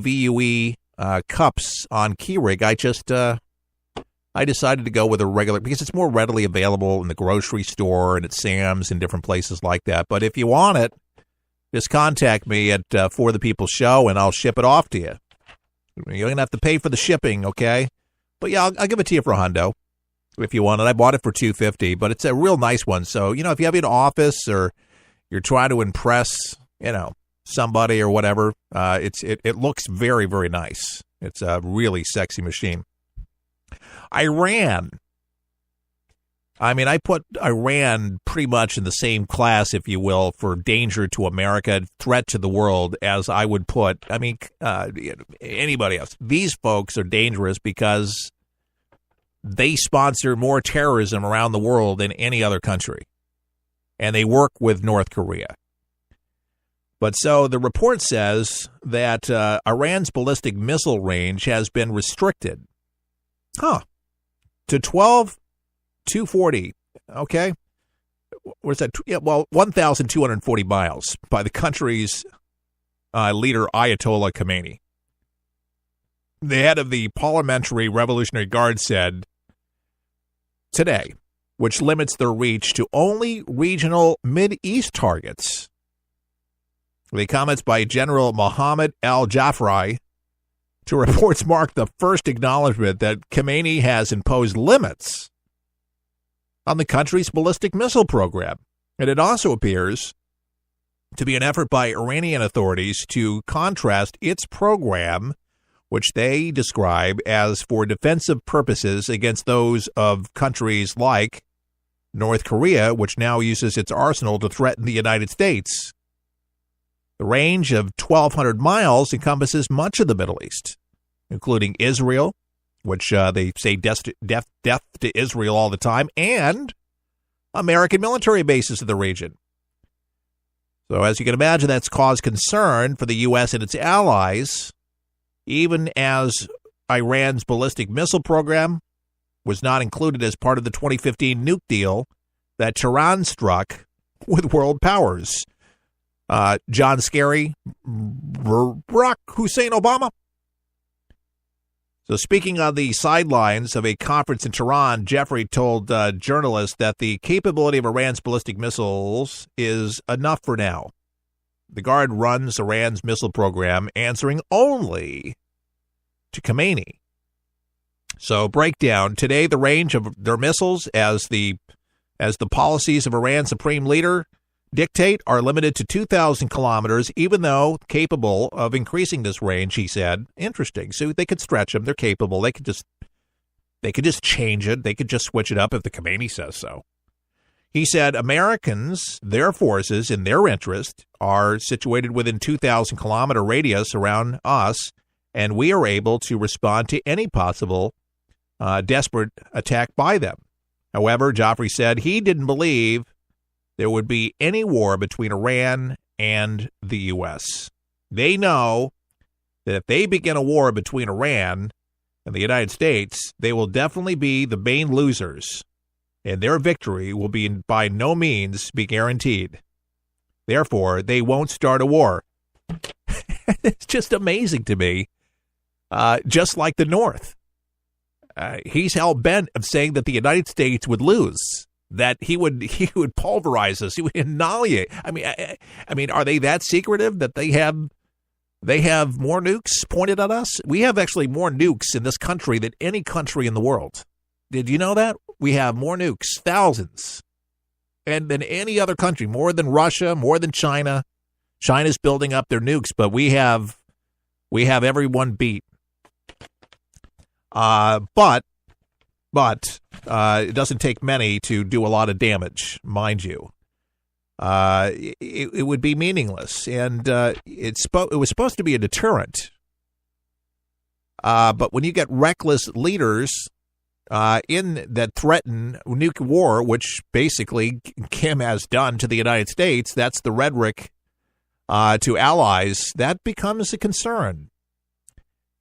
VUE cups on Keurig, I decided to go with a regular because it's more readily available in the grocery store and at Sam's and different places like that. But if you want it, just contact me at For the People Show and I'll ship it off to you. You're going to have to pay for the shipping, okay? But yeah, I'll give it to you for $100 if you want it. I bought it for $250, but it's a real nice one. So, if you have an office or you're trying to impress, somebody or whatever, it looks very, very nice. It's a really sexy machine. Iran. I put Iran pretty much in the same class, if you will, for danger to America, threat to the world, as I would put, anybody else. These folks are dangerous because they sponsor more terrorism around the world than any other country. And they work with North Korea. But so the report says that Iran's ballistic missile range has been restricted. To 240, okay? Where's that? Yeah, well, 1,240 miles by the country's leader, Ayatollah Khamenei. The head of the Parliamentary Revolutionary Guard said today, which limits their reach to only regional Mid-East targets. The comments by General Mohammed al-Jafri to reports mark the first acknowledgement that Khamenei has imposed limits on the country's ballistic missile program. And it also appears to be an effort by Iranian authorities to contrast its program, which they describe as for defensive purposes, against those of countries like North Korea, which now uses its arsenal to threaten the United States. The range of 1,200 miles encompasses much of the Middle East, including Israel, which they say death to Israel all the time, and American military bases in the region. So as you can imagine, that's caused concern for the U.S. and its allies, even as Iran's ballistic missile program was not included as part of the 2015 nuke deal that Tehran struck with world powers. John Kerry, Barack Hussein Obama. So speaking on the sidelines of a conference in Tehran, Jeffrey told journalists that the capability of Iran's ballistic missiles is enough for now. The Guard runs Iran's missile program, answering only to Khamenei. So breakdown. Today, the range of their missiles, as the policies of Iran's supreme leader dictate, are limited to 2,000 kilometers, even though capable of increasing this range, he said. Interesting. So they could stretch them. They're capable. They could just change it. They could just switch it up if the Khamenei says so. He said Americans, their forces, in their interest, are situated within 2,000-kilometer radius around us, and we are able to respond to any possible desperate attack by them. However, Joffrey said he didn't believe there would be any war between Iran and the U.S. They know that if they begin a war between Iran and the United States, they will definitely be the main losers, and their victory will be by no means be guaranteed. Therefore, they won't start a war. It's just amazing to me. Just like the North. He's hell-bent of saying that the United States would lose, that he would pulverize us, he would annihilate. I mean, are they that secretive that they have more nukes pointed at us? We have actually more nukes in this country than any country in the world. Did you know that? We have more nukes, thousands, and than any other country, more than Russia, more than China. China's building up their nukes, but we have everyone beat. But it doesn't take many to do a lot of damage, mind you. It would be meaningless, and it was supposed to be a deterrent. But when you get reckless leaders in that threaten nuclear war, which basically Kim has done to the United States, that's the rhetoric to allies, that becomes a concern.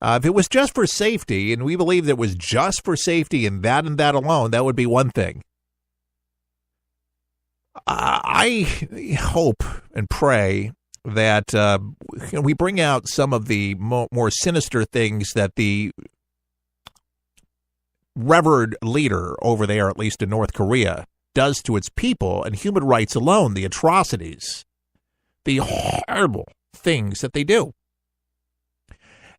If it was just for safety, and we believe that it was just for safety and that alone, that would be one thing. I hope and pray that we bring out some of the more sinister things that the revered leader over there, at least in North Korea, does to its people and human rights alone, the atrocities, the horrible things that they do.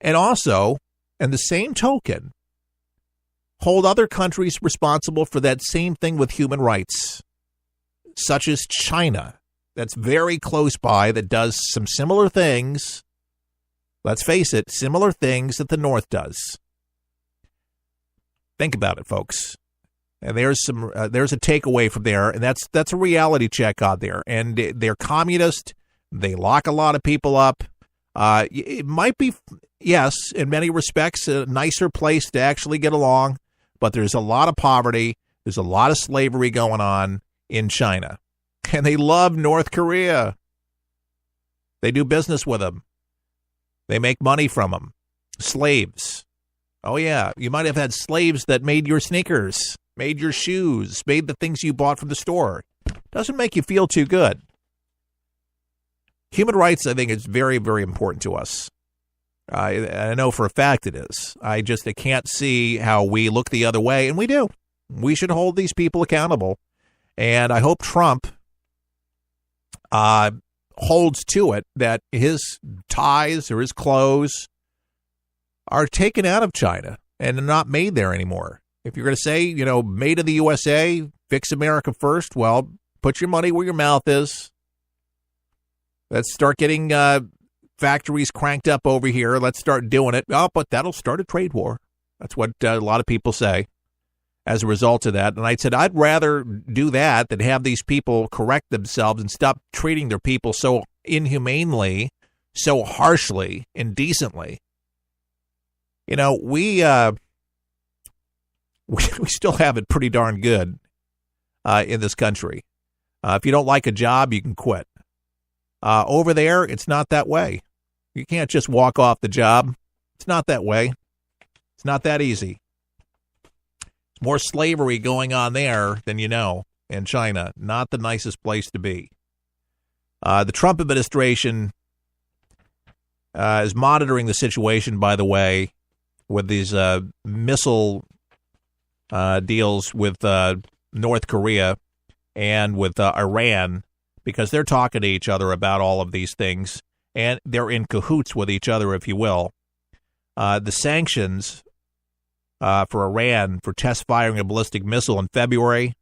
And also, in the same token, hold other countries responsible for that same thing with human rights, such as China, that's very close by, that does some similar things, let's face it, similar things that the North does. Think about it, folks. And there's a takeaway from there, and that's a reality check out there. And they're communist. They lock a lot of people up. It might be, yes, in many respects, a nicer place to actually get along, but there's a lot of poverty. There's a lot of slavery going on in China. And they love North Korea. They do business with them. They make money from them. Slaves. Oh, yeah. You might have had slaves that made your sneakers, made your shoes, made the things you bought from the store. Doesn't make you feel too good. Human rights, I think, is very, very important to us. I know for a fact it is. I can't see how we look the other way, and we do. We should hold these people accountable. And I hope Trump holds to it, that his ties or his clothes are taken out of China and not made there anymore. If you're going to say, made in the USA, fix America first, well, put your money where your mouth is. Let's start getting factories cranked up over here. Let's start doing it. Oh, but that'll start a trade war. That's what a lot of people say as a result of that. And I said, I'd rather do that than have these people correct themselves and stop treating their people so inhumanely, so harshly, indecently. We still have it pretty darn good in this country. If you don't like a job, you can quit. Over there, it's not that way. You can't just walk off the job. It's not that way. It's not that easy. There's more slavery going on there than you know in China. Not the nicest place to be. The Trump administration is monitoring the situation, by the way, with these missile deals with North Korea and with Iran, because they're talking to each other about all of these things, and they're in cahoots with each other, if you will. The sanctions for Iran for test firing a ballistic missile in February,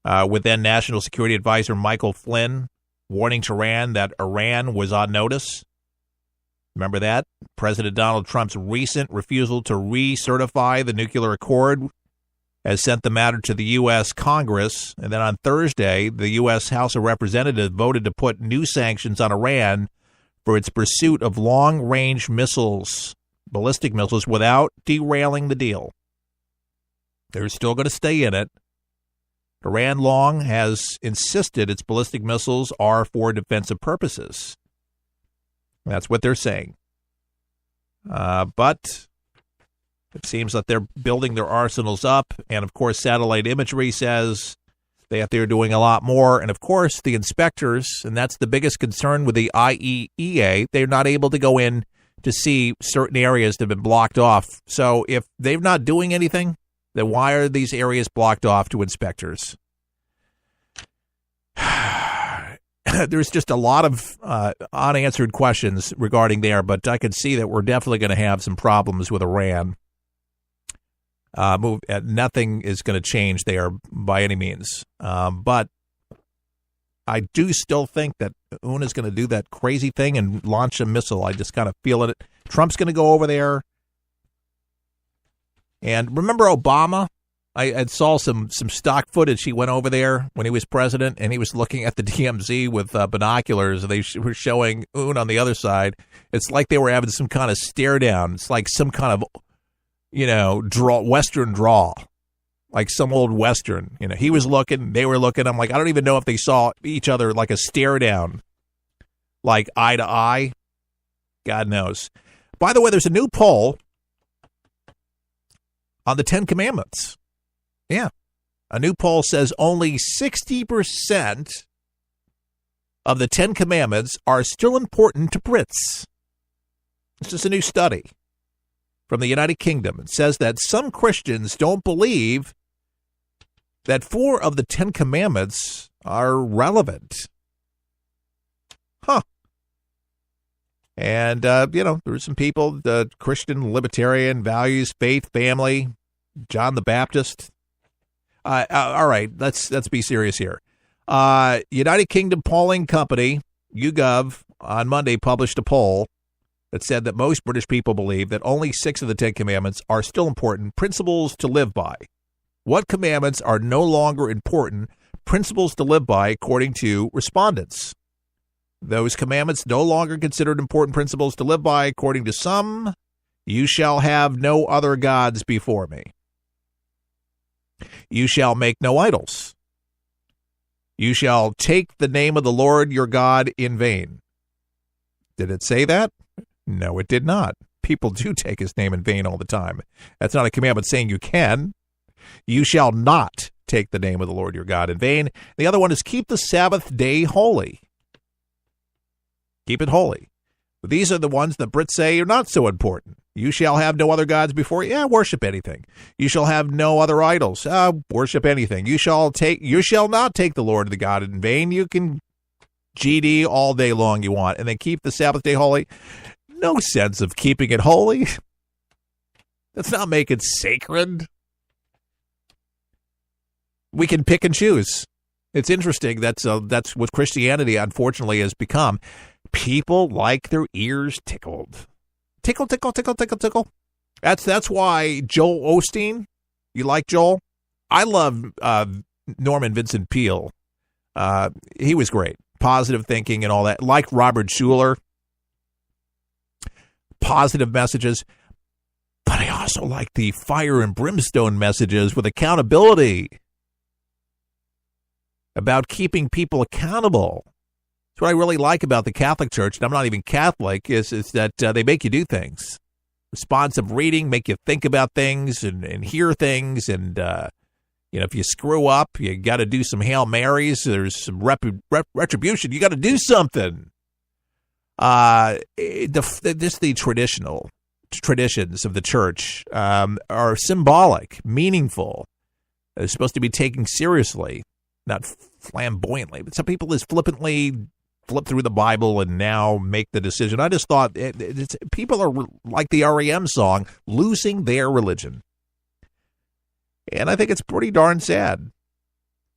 with then National Security Advisor Michael Flynn warning Tehran that Iran was on notice. Remember that? President Donald Trump's recent refusal to recertify the nuclear accord has sent the matter to the U.S. Congress. And then on Thursday, the U.S. House of Representatives voted to put new sanctions on Iran for its pursuit of long-range missiles, ballistic missiles, without derailing the deal. They're still going to stay in it. Iran long has insisted its ballistic missiles are for defensive purposes. That's what they're saying. But it seems that they're building their arsenals up. And, of course, satellite imagery says that they're doing a lot more. And, of course, the inspectors, and that's the biggest concern with the IAEA, they're not able to go in to see certain areas that have been blocked off. So if they're not doing anything, then why are these areas blocked off to inspectors? There's just a lot of unanswered questions regarding there, but I can see that we're definitely going to have some problems with Iran. Nothing is going to change there by any means. But I do still think that Un is going to do that crazy thing and launch a missile. I just kind of feel it. Trump's going to go over there. And remember Obama? I saw some stock footage. He went over there when he was president, and he was looking at the DMZ with binoculars. They were showing Un on the other side. It's like they were having some kind of stare down. It's like some kind of, Western draw, like some old Western. He was looking, they were looking. I'm like, I don't even know if they saw each other like a stare down, like eye to eye. God knows. By the way, there's a new poll on the 10 Commandments. Yeah. A new poll says only 60% of the 10 Commandments are still important to Brits. This is a new study from the United Kingdom. It says that some Christians don't believe that 4 of the 10 Commandments are relevant. Huh. And, there's some people, the Christian, libertarian, values, faith, family, John the Baptist. All right, let's be serious here. United Kingdom polling company, YouGov, on Monday published a poll that said that most British people believe that only 6 of the 10 Commandments are still important principles to live by. What commandments are no longer important principles to live by, according to respondents? Those commandments no longer considered important principles to live by, according to some: you shall have no other gods before me. You shall make no idols. You shall take the name of the Lord your God in vain. Did it say that? No, it did not. People do take his name in vain all the time. That's not a commandment saying you can. You shall not take the name of the Lord your God in vain. The other one is keep the Sabbath day holy. Keep it holy. But these are the ones that Brits say are not so important. You shall have no other gods before you. Yeah, worship anything. You shall have no other idols. Worship anything. You shall not take the Lord the God in vain. You can GD all day long you want. And then keep the Sabbath day holy. No sense of keeping it holy. Let's not make it sacred. We can pick and choose. It's interesting. That's what Christianity, unfortunately, has become. People like their ears tickled. Tickle, tickle, tickle, tickle, tickle. That's why Joel Osteen, you like Joel? I love Norman Vincent Peale. He was great. Positive thinking and all that. Like Robert Schuller. Positive messages. But I also like the fire and brimstone messages with accountability. About keeping people accountable. That's what I really like about the Catholic Church, and I'm not even Catholic, is that they make you do things. Responsive reading, make you think about things and hear things, and if you screw up, you got to do some Hail Marys, there's some retribution, you got to do something. The traditions of the church are symbolic, meaningful. They're supposed to be taken seriously. Not flamboyantly, but some people just flippantly flip through the Bible and now make the decision. I just thought people are like the REM song, losing their religion. And I think it's pretty darn sad.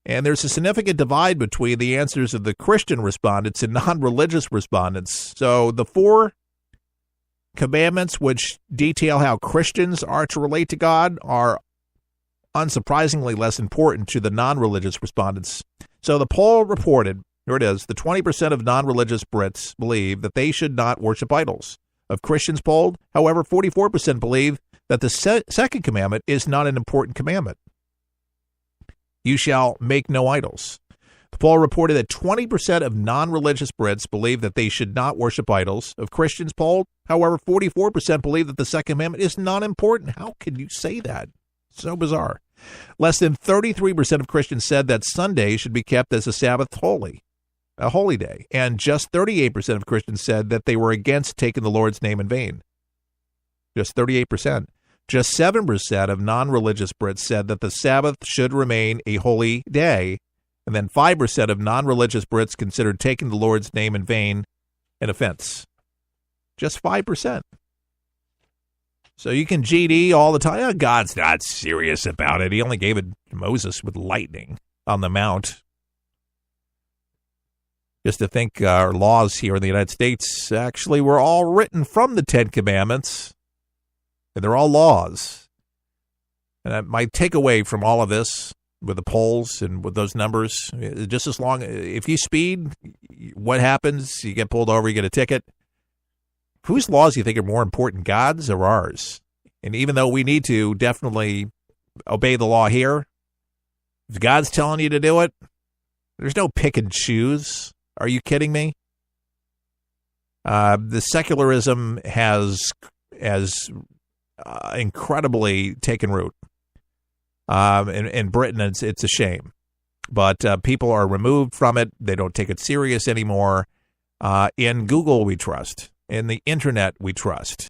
And there's a significant divide between the answers of the Christian respondents and non-religious respondents. So the 4 commandments which detail how Christians are to relate to God are unsurprisingly less important to the non-religious respondents. So the poll reported, here it is, the 20% of non-religious Brits believe that they should not worship idols. Of Christians polled, however, 44% believe that the second commandment is not an important commandment. You shall make no idols. The poll reported that 20% of non-religious Brits believe that they should not worship idols. Of Christians polled, however, 44% believe that the second commandment is not important. How can you say that? So bizarre. Less than 33% of Christians said that Sunday should be kept as a Sabbath a holy day. And just 38% of Christians said that they were against taking the Lord's name in vain. Just 38%. Just 7% of non-religious Brits said that the Sabbath should remain a holy day. And then 5% of non-religious Brits considered taking the Lord's name in vain an offense. Just 5%. So you can GD all the time. Oh, God's not serious about it. He only gave it to Moses with lightning on the mount. Just to think our laws here in the United States actually were all written from the 10 Commandments. And they're all laws. And my takeaway from all of this with the polls and with those numbers, just as long, if you speed, what happens? You get pulled over, you get a ticket. Whose laws do you think are more important, God's or ours? And even though we need to definitely obey the law here, if God's telling you to do it, there's no pick and choose. Are you kidding me? The secularism has incredibly taken root. In Britain, it's a shame. But people are removed from it. They don't take it serious anymore. In Google, we trust. In the internet, we trust.